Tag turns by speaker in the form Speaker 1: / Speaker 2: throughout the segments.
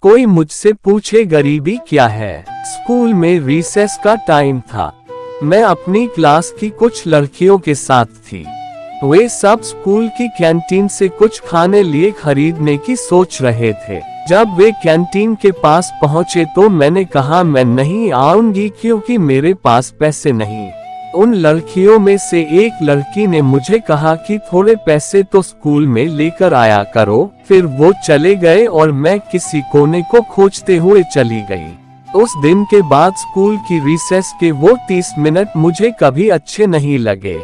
Speaker 1: कोई मुझसे पूछे गरीबी क्या है। स्कूल में रिसेस का टाइम था। मैं अपनी क्लास की कुछ लड़कियों के साथ थी। वे सब स्कूल की कैंटीन से कुछ खाने लिए खरीदने की सोच रहे थे। जब वे कैंटीन के पास पहुंचे तो मैंने कहा मैं नहीं आऊंगी क्योंकि मेरे पास पैसे नहीं। उन लड़कियों में से एक लड़की ने मुझे कहा कि थोड़े पैसे तो स्कूल में लेकर आया करो। फिर वो चले गए और मैं किसी कोने को खोजते हुए चली गई। उस दिन के बाद स्कूल की रिसेस के वो 30 मिनट मुझे कभी अच्छे नहीं लगे।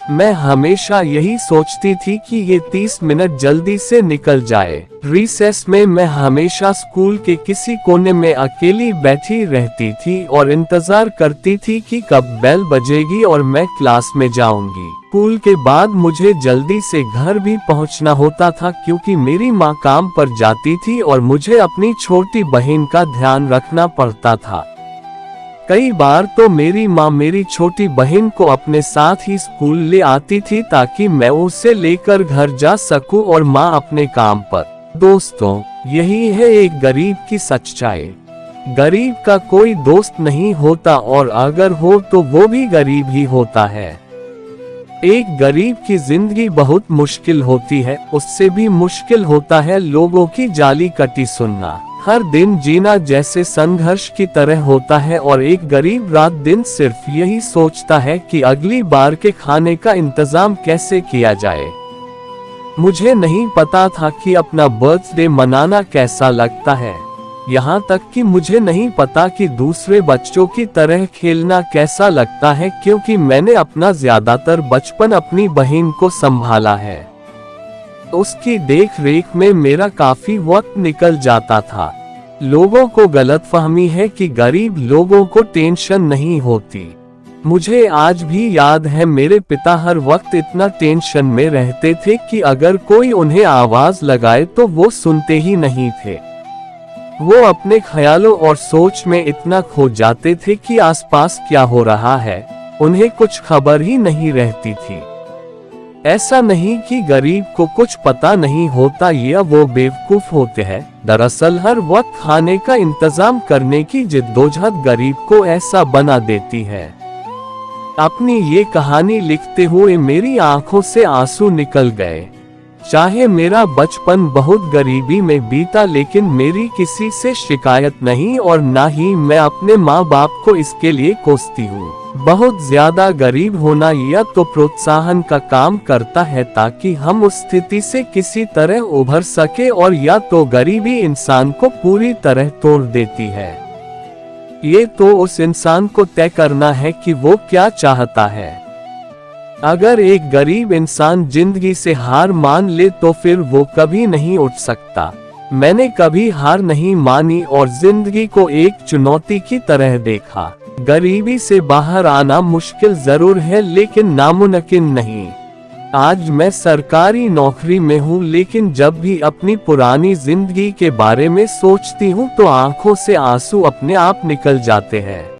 Speaker 1: मैं हमेशा यही सोचती थी कि ये 30 मिनट जल्दी से निकल जाए। रिसेस में मैं हमेशा स्कूल के किसी कोने में अकेली बैठी रहती थी और इंतजार करती थी कि कब बेल बजेगी और मैं क्लास में जाऊंगी। स्कूल के बाद मुझे जल्दी से घर भी पहुंचना होता था क्योंकि मेरी माँ काम पर जाती थी और मुझे अपनी छोटी बहन का ध्यान रखना पड़ता था। कई बार तो मेरी माँ मेरी छोटी बहन को अपने साथ ही स्कूल ले आती थी ताकि मैं उसे लेकर घर जा सकूं और माँ अपने काम पर। दोस्तों, यही है एक गरीब की सच्चाई। गरीब का कोई दोस्त नहीं होता और अगर हो तो वो भी गरीब ही होता है। एक गरीब की जिंदगी बहुत मुश्किल होती है। उससे भी मुश्किल होता है लोगों की जाली कटी सुनना। हर दिन जीना जैसे संघर्ष की तरह होता है और एक गरीब रात दिन सिर्फ यही सोचता है कि अगली बार के खाने का इंतजाम कैसे किया जाए। मुझे नहीं पता था कि अपना बर्थडे मनाना कैसा लगता है। यहाँ तक कि मुझे नहीं पता कि दूसरे बच्चों की तरह खेलना कैसा लगता है क्योंकि मैंने अपना ज्यादातर बचपन अपनी बहन को संभाला है। उसकी देख रेख में मेरा काफी वक्त निकल जाता था। लोगों को गलतफहमी है कि गरीब लोगों को टेंशन नहीं होती। मुझे आज भी याद है मेरे पिता हर वक्त इतना टेंशन में रहते थे कि अगर कोई उन्हें आवाज लगाए तो वो सुनते ही नहीं थे। वो अपने ख्यालों और सोच में इतना खो जाते थे कि आसपास क्या हो रहा है उन्हें कुछ खबर ही नहीं रहती थी। ऐसा नहीं कि गरीब को कुछ पता नहीं होता या वो बेवकूफ होते हैं। दरअसल हर वक्त खाने का इंतजाम करने की जिद्दोजहद गरीब को ऐसा बना देती है। अपनी ये कहानी लिखते हुए मेरी आंखों से आंसू निकल गए। चाहे मेरा बचपन बहुत गरीबी में बीता लेकिन मेरी किसी से शिकायत नहीं और ना ही मैं अपने माँ बाप को इसके लिए कोसती हूँ। बहुत ज्यादा गरीब होना या तो प्रोत्साहन का काम करता है ताकि हम उस स्थिति से किसी तरह उभर सके और या तो गरीबी इंसान को पूरी तरह तोड़ देती है। ये तो उस इंसान को तय करना है कि वो क्या चाहता है। अगर एक गरीब इंसान जिंदगी से हार मान ले तो फिर वो कभी नहीं उठ सकता। मैंने कभी हार नहीं मानी और जिंदगी को एक चुनौती की तरह देखा। गरीबी से बाहर आना मुश्किल जरूर है लेकिन नामुमकिन नहीं। आज मैं सरकारी नौकरी में हूँ लेकिन जब भी अपनी पुरानी जिंदगी के बारे में सोचती हूँ तो आंखों से आंसू अपने आप निकल जाते हैं।